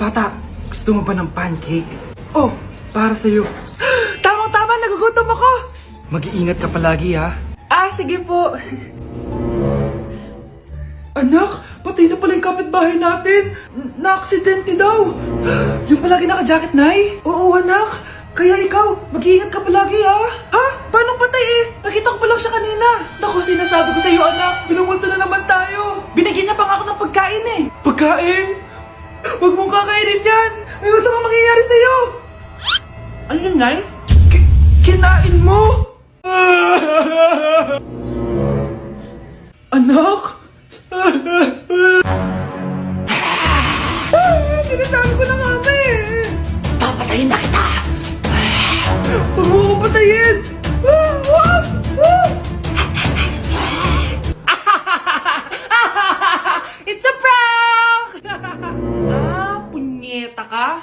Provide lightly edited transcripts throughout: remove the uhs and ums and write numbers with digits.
Bata, gusto mo ba ng pancake? Oh, para sa'yo. Tamang-tama, nagugutom ako! Mag-iingat ka palagi, ha? Sige po. Anak, patay na pala yung kapitbahay natin. Na-aksidente daw. Yung palagi naka-jacket, Nay? Oo, anak. Kaya ikaw, mag-iingat ka palagi, ha? Ha? Paano patay eh? Nakita ko pa lang siya kanina. Naku, sinasabi ko sa'yo, anak. Binumulto na naman tayo. Binigyan niya pa nga ako ng pagkain eh. Pagkain? Huwag mong kakainin yan. May masamang mangyayari sa'yo. Ano yun, Nay? Kinain mo? Anak? Sinasabi ko na nga ba eh. Papatayin na kita. Huwag mo ko patayin. It's a prank! Punyeta ka?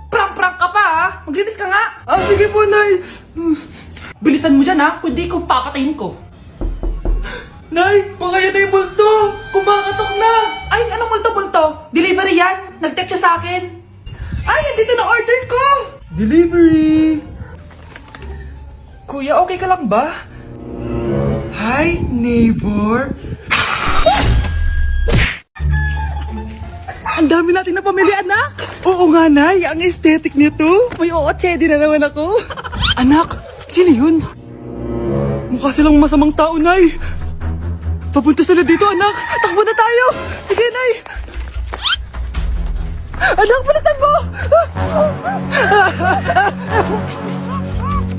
Prank-prank ka pa ha? Maglinis ka nga. Sige po, Nay. Bilisan mo dyan ha, kundi ko papatayin ko. Nay, baka yan na yung multo. Kumakatok na. Ay, anong multo-multo? Delivery yan. Nag-text siya sa akin. Ay, andito na order ko. Delivery. Kuya, okay ka lang ba? Hi, neighbor. Ang dami natin na pamilya, anak. Oo nga, Nay. Ang aesthetic nito. May ootsedi na naman ako. Anak, sino yun? Mukha silang masamang tao, Nay. Papunta sila dito, anak. Takbo na tayo. Sige, Nay. Anak, palasan mo.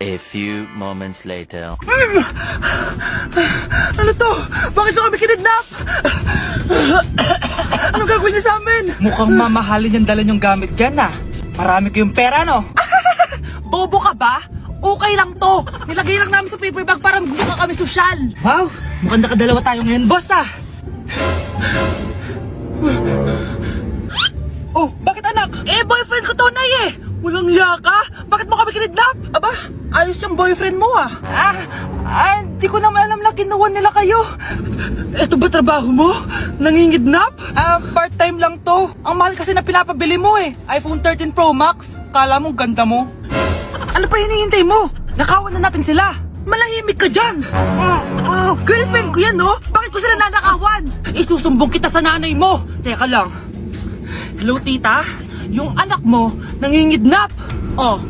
A few moments later. Ano to? Bakit nyo kami kinidnap? Anong gagawin niya sa amin? Mukhang mamahalin yung dala nyong gamit dyan, ah. Marami kayong pera, no? Bobo ka ba? Okay lang to. Nilagay lang namin sa paper bag para mukha kami sosyal. Wow, mukhang nakadalawa tayo ngayon, boss, ah. Oh, bakit anak? Boyfriend ko to, Nay, eh. Walang hiya ka? Bakit mo kami kinidnap? Aba, ayos yung boyfriend mo, ah. Di ko naman alam na kinuha nila kayo. Eto ba trabaho mo? Nangingidnap? Part-time lang to. Ang mahal kasi na pinapabili mo, eh. iPhone 13 Pro Max. Kala mo ganda mo. Ano pa hinihintay mo? Nakawan na natin sila. Malahimik ka dyan. Girlfriend ko yan, no? Bakit ko sila nanakawan? Isusumbong kita sa nanay mo. Teka lang. Hello, tita? Yung anak mo, nangingidnap. Oh.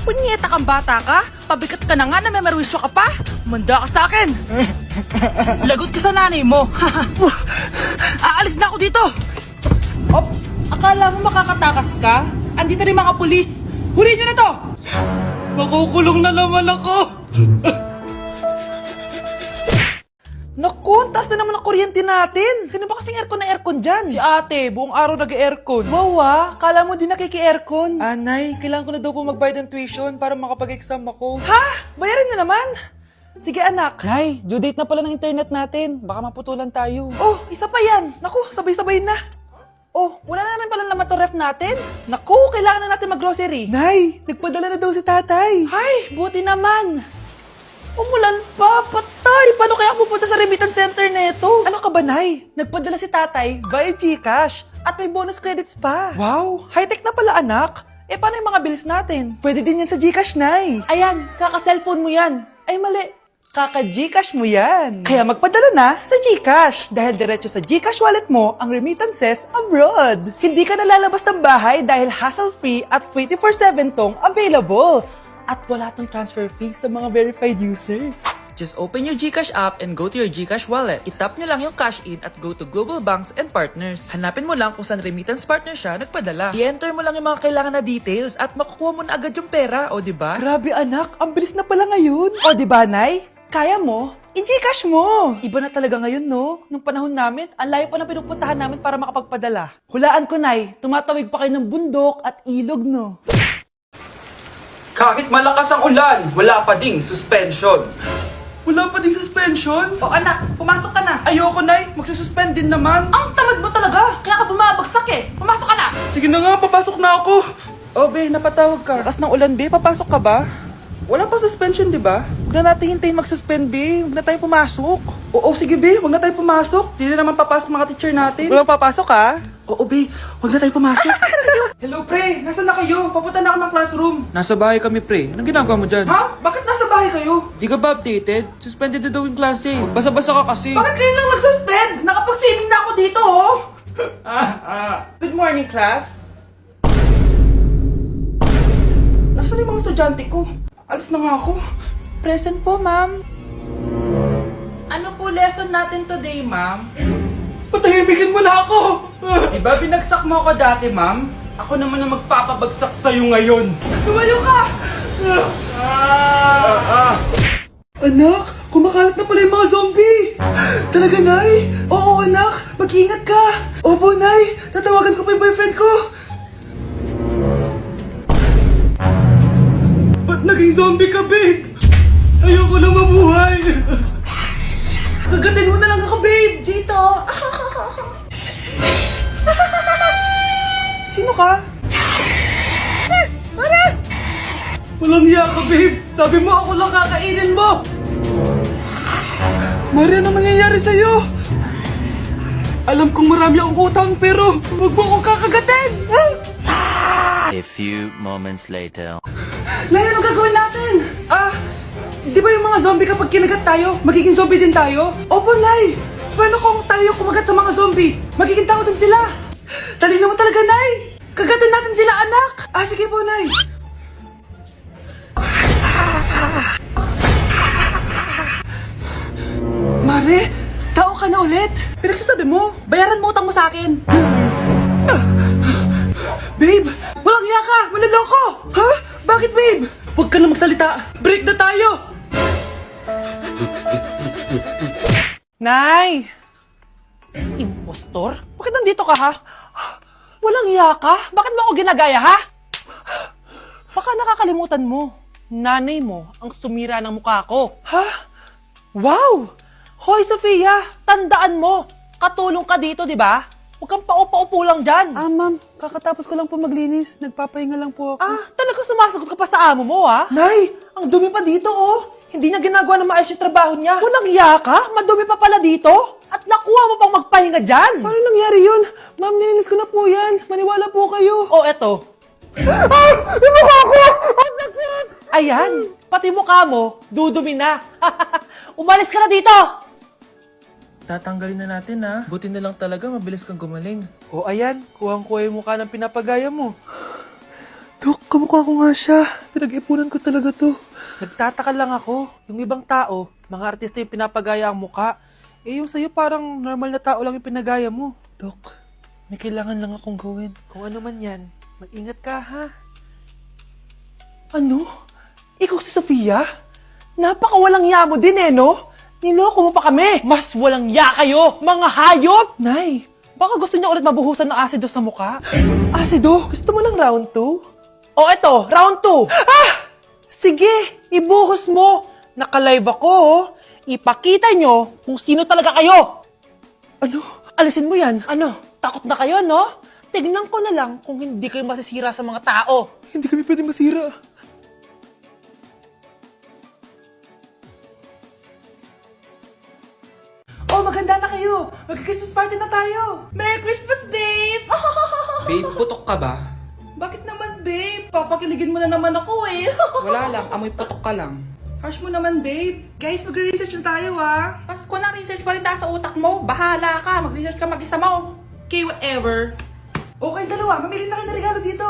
Punyeta kang bata ka? Pabigat ka na nga na may marwisyo ka pa? Manda ka sa akin. Lagot ka sa nanay mo. Aalis na ako dito. Ops, akala mo makakatakas ka? Andito rin mga pulis. Huli nyo na to! Makukulong na naman ako! Naku, taas na naman ang kuryente natin! Sino ba kasing aircon dyan? Si ate, buong araw nag-aircon. Wow kala mo din nakiki-aircon. Nay, kailangan ko na daw po magbayad ng tuition para makapag-exam ako. Ha? Bayarin na naman? Sige anak. Nay, due date na pala ng internet natin. Baka maputulan tayo. Oh, isa pa yan. Naku, sabay-sabay na. Oh, wala na naman pala naman to ref natin. Naku, kailangan na natin mag-grocery. Nay, nagpadala na daw si tatay. Ay, buti naman. Umulan pa, patay. Paano kaya pupunta sa remittance center nito? Ano ka ba, Nay? Nagpadala si tatay via GCash at may bonus credits pa. Wow, high-tech na pala, anak. Paano yung mga bills natin? Pwede din yan sa GCash, Nay. Ayan, kaka-cellphone mo yan. Ay, mali. Kaka-GCash mo yan. Kaya magpadala na sa GCash dahil diretso sa GCash wallet mo ang remittances abroad. Hindi ka nalalabas ng bahay dahil hassle-free at 24/7 tong available. At wala tong transfer fee sa mga verified users. Just open your GCash app and go to your GCash wallet. Itap nyo lang yung cash in at go to global banks and partners. Hanapin mo lang kung saan remittance partner siya nagpadala. I-enter mo lang yung mga kailangan na details at makukuha mo na agad yung pera, o diba? Grabe anak, ang bilis na pala ngayon. O diba, Nay? Kaya mo? I-GCash mo! Iba na talaga ngayon, no? Nung panahon namin, ang layo pa na pinupuntahan namin para makapagpadala. Hulaan ko, Nay, tumatawid pa kayo ng bundok at ilog, no? Kahit malakas ang ulan, wala pa ding suspension. Wala pa ding suspension? O anak, pumasok ka na. Ayoko, Nay. Magsususpend din naman. Ang tamad mo talaga. Kaya ka bumabagsak eh. Pumasok ka na. Sige na nga, papasok na ako. O, be, napatawag ka. Lakas ng ulan, be. Papasok ka ba? Wala pa suspension, di ba? Huwag na natin hintayin mag-suspend, be. Huwag na tayo pumasok. Oo, sige, be. Huwag na tayo pumasok. Di na naman papasok mga teacher natin. Walang papasok, ha? Oo, Be. Huwag na tayo pumasok. Hello, pre. Nasaan na kayo? Papunta na ako ng classroom. Nasa bahay kami, pre. Anong ginagawa mo dyan? Ha? Bakit nasa bahay kayo? Di ka ba updated? Suspended na daw yung klase. Basa-basa ka kasi. Bakit kayo lang nag-suspend? Nakapag-swimming na ako dito, oh. Good morning, class. Nasaan yung mga estudyante ko? Alis na nga ako. Present po, ma'am. Ano po lesson natin today, ma'am? Patahimikin mo na ako! Diba binagsak mo ako dati, ma'am? Ako naman ang magpapabagsak sa'yo ngayon. Lumayo ka! Anak, kumakalat na pala yung mga zombie! Talaga, Nay? Oo, anak! Mag-ingat ka! Opo, Nay! Tatawagan ko pa yung boyfriend ko! Ba't naging zombie ka, babe? Ayoko na mabuhay! Kagatin mo na lang ako, babe! Dito! Sino ka? Walang hiya ka, babe! Sabi mo ako lang kakainin mo! Maria, ano nangyayari sa'yo? Alam kong marami akong utang pero huwag mo akong kakagatin! A few moments later. Laya, anong gagawin natin? Di ba yung mga zombie kapag kinagat tayo, magiging zombie din tayo? Opo, Nay! Paano kung tayo kumagat sa mga zombie? Magiging tao din sila! Talino mo talaga, Nay! Kagatin natin sila, anak! Sige po, Nay! Mare, tao ka na ulit? Pinagsasabi mo, bayaran mo utang mo sa akin! Babe, walang hiya ka! Maloloko! Ha? Bakit, babe? Huwag ka na magsalita! Break na tayo! Nay! Impostor? Bakit nandito ka, ha? Walang hiya ka? Bakit mo ako ginagaya, ha? Baka nakakalimutan mo. Nanay mo ang sumira ng mukha ko. Ha? Wow! Hoy, Sofia! Tandaan mo! Katulong ka dito, di ba? Huwag kang paupa-upo lang dyan. Ma'am, kakatapos ko lang po maglinis. Nagpapahinga lang po ako. Talaga sumasagot ka pa sa amo mo, ha? Nay, ang dumi pa dito, oh. Hindi niya ginagawa ng maayos yung trabaho niya. Walang iya ka? Madumi pa pala dito? At nakuha mo pang magpahinga dyan. Paano nangyari yun? Ma'am, nilinis ko na po yan. Maniwala po kayo. Oh, eto. Yung mukha ko! Ang sakit! Ayan, pati mukha mo, dudumi na. Umalis ka na dito! Tatanggalin na natin, ha? Buti na lang talaga, mabilis kang gumaling. Oh, ayan, kuhang-kuha yung mukha ng pinapagaya mo. Dok, kamukha ko nga siya. Pinag-ipunan ko talaga to. Nagtataka lang ako, yung ibang tao, mga artista yung pinapagaya ang mukha. Eh yung sa'yo parang normal na tao lang yung pinagaya mo. Dok, may kailangan lang akong gawin. Kung ano man yan, mag-ingat ka, ha? Ano? Ikaw si Sofia? Napakawalang ya mo din, no? Niloko mo pa kami! Mas walang ya kayo, mga hayop! Nay, baka gusto niyo ulit mabuhusan ng asido sa mukha? Asido? Gusto mo lang round 2? O eto, round 2! Sige, ibuhos mo! Naka-live ako, oh. Ipakita nyo kung sino talaga kayo! Ano? Alisin mo yan. Ano? Takot na kayo, no? Tignan ko na lang kung hindi kayo masisira sa mga tao. Hindi kami pwede masira. Oh, maganda na kayo! Mag-Christmas party na tayo! Merry Christmas, babe! Babe, putok ka ba? Bakit naman, babe? Papakiligin mo na naman ako, eh! Wala lang, amoy putok ka lang. Harsh mo naman, babe. Guys, mag-research na tayo, ah. Pasko na, research pa rin sa utak mo. Bahala ka. Mag-research ka mag-isa mo. Okay, whatever. Okay, dalawa. Mamili na kayo ng regalo dito.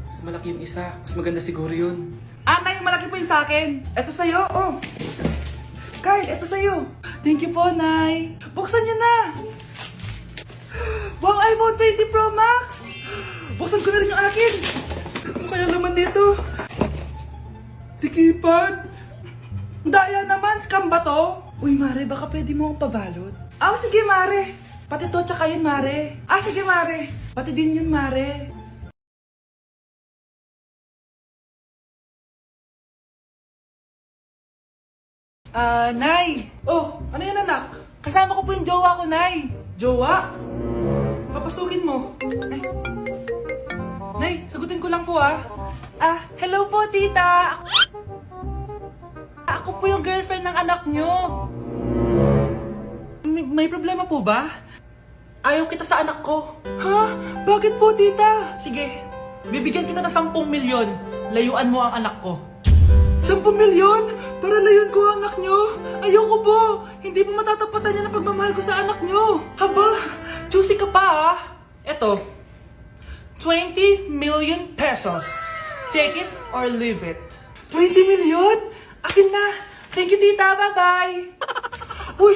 Mas malaki yung isa. Mas maganda siguro yun. Nay, malaki po yung sa akin. Ito sa'yo, oh. Kyle, ito sa'yo. Thank you po, Nay. Buksan niyo na. Wow, iPhone 20 Pro Max. Buksan ko na rin yung akin. Ano kaya laman dito? Tikipan? Daya naman, scam ba to? Uy, Mare, baka pwede mo akong pabalot. Sige, Mare. Pati to, tsaka yun, Mare. Sige, Mare. Pati din yun, Mare. Nay. Oh, ano yan, anak? Kasama ko po yung jowa ko, Nay. Jowa? Papasukin mo. Nay, sagutin ko lang po, hello po, tita. Ako po yung girlfriend ng anak nyo. May problema po ba? Ayaw kita sa anak ko. Ha? Bakit po, tita? Sige, bibigyan kita ng 10 milyon. Layuan mo ang anak ko. 10 milyon? Para layuan ko ang anak nyo? Ayoko po. Hindi mo matatapatan yan ang pagmamahal ko sa anak nyo. Haba, juicy ka pa ha. Eto, 20 million pesos. Take it or leave it. 20 million? Akin na. Thank you, tita. Bye-bye. Uy,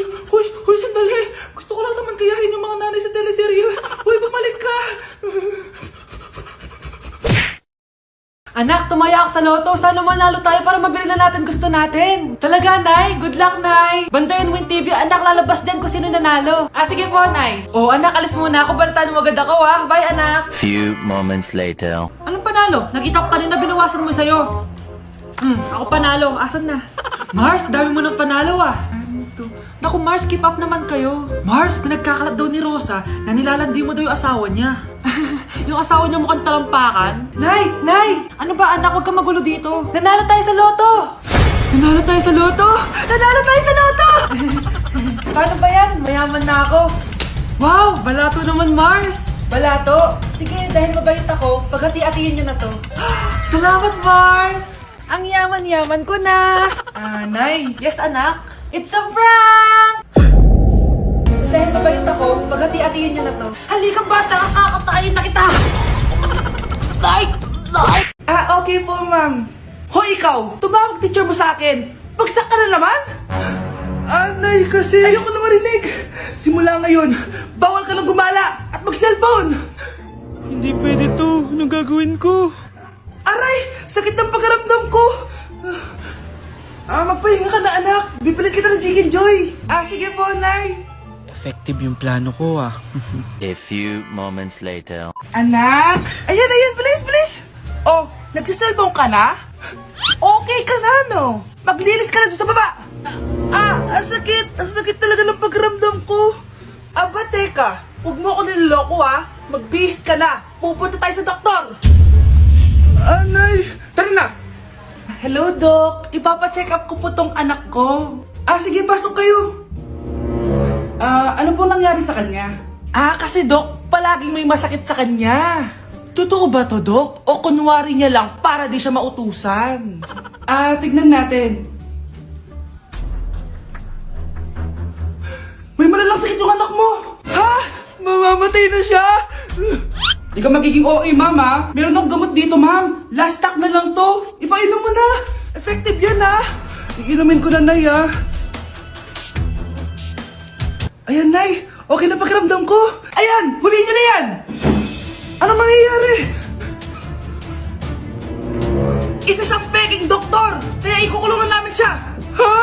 sandali. Gusto ko lang naman kayahin yung mga nanay sa teleserye. Uy, bumalik ka. Anak, tumaya ako sa loto. Sana manalo tayo para mabili na natin gusto natin. Talaga, Nay? Good luck, Nay. Bantayan mo yung TV. Anak, lalabas dyan kung sino nanalo. Sige po, Nay. Anak, alis muna ako. Balitaan mo agad ako, ha? Bye, anak. Few moments later. Anong panalo? Nakita ko kanina binawasan mo sa'yo. Ako panalo. Asan na? Mars, dami mo ng panalo, Naku, Mars, keep up naman kayo. Mars, pinagkakalat daw ni Rosa na nilalandi mo daw yung asawa niya. Yung asawa niya mukhang talampakan. Nay! Ano ba, anak? Huwag ka magulo dito. Nanalo tayo sa loto! Nanalo tayo sa loto! Paano ba yan? Mayaman na ako. Wow, balato naman, Mars. Balato? Sige, dahil mabait ako, paghati-hatiin niyo na to. Salamat, Mars! Ang yaman-yaman ko na! Nay! Yes, anak? It's a prank! Dahil mabait ako, paghati-hatiin niyo na to. Halika, bata! Kakatayin na kita! Okay po, ma'am. Hoy, ikaw! Tumawag teacher mo sa akin! Bagsak ka na naman? Nay, kasi ayoko na marinig. Simula ngayon, bawal ka nang gumala at mag-cellphone. Hindi pwede to. Anong gagawin ko? Aray! Sakit ng pagkaramdam ko! Magpahinga ka na, anak. Bipilit kita ng Chicken Joy. Sige po, Nay. Effective yung plano ko, A few moments later. Anak! Ayan, please! Oh, nagsiselbong ka na? Okay ka na, no? Maglinis ka na doon sa baba. Ang sakit. Ang sakit talaga ng pagkaramdam ko. Aba, teka. Huwag mo ako niloloko, Magbihis ka na. Pupunta tayo sa doktor. Nay! Tara na! Hello, Doc. Ipapa-check up ko po tong anak ko. Sige, pasok kayo. Ano po nangyari sa kanya? Kasi, Doc, palaging may masakit sa kanya. Totoo ba to, Doc? O kunwari niya lang para di siya mautusan? Tignan natin. May malalang sakit yung anak mo! Ha? Mamamatay na siya? Di ka magiging OA, ma'am, Meron akong gamot dito, ma'am. Last stock na lang to. Ipainom mo na. Effective yan, Iinumin ko na, Nay, Ayan, Nay. Okay na pakiramdam ko. Ayan, huliin niyo na yan. Ano mangyayari? Isa siyang peking doktor. Kaya ikukulungan namin siya. Ha?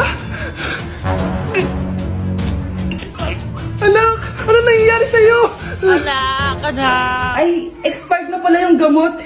Anak, ano nangyayari sa'yo? Anak! Ay, expired na pala yung gamot.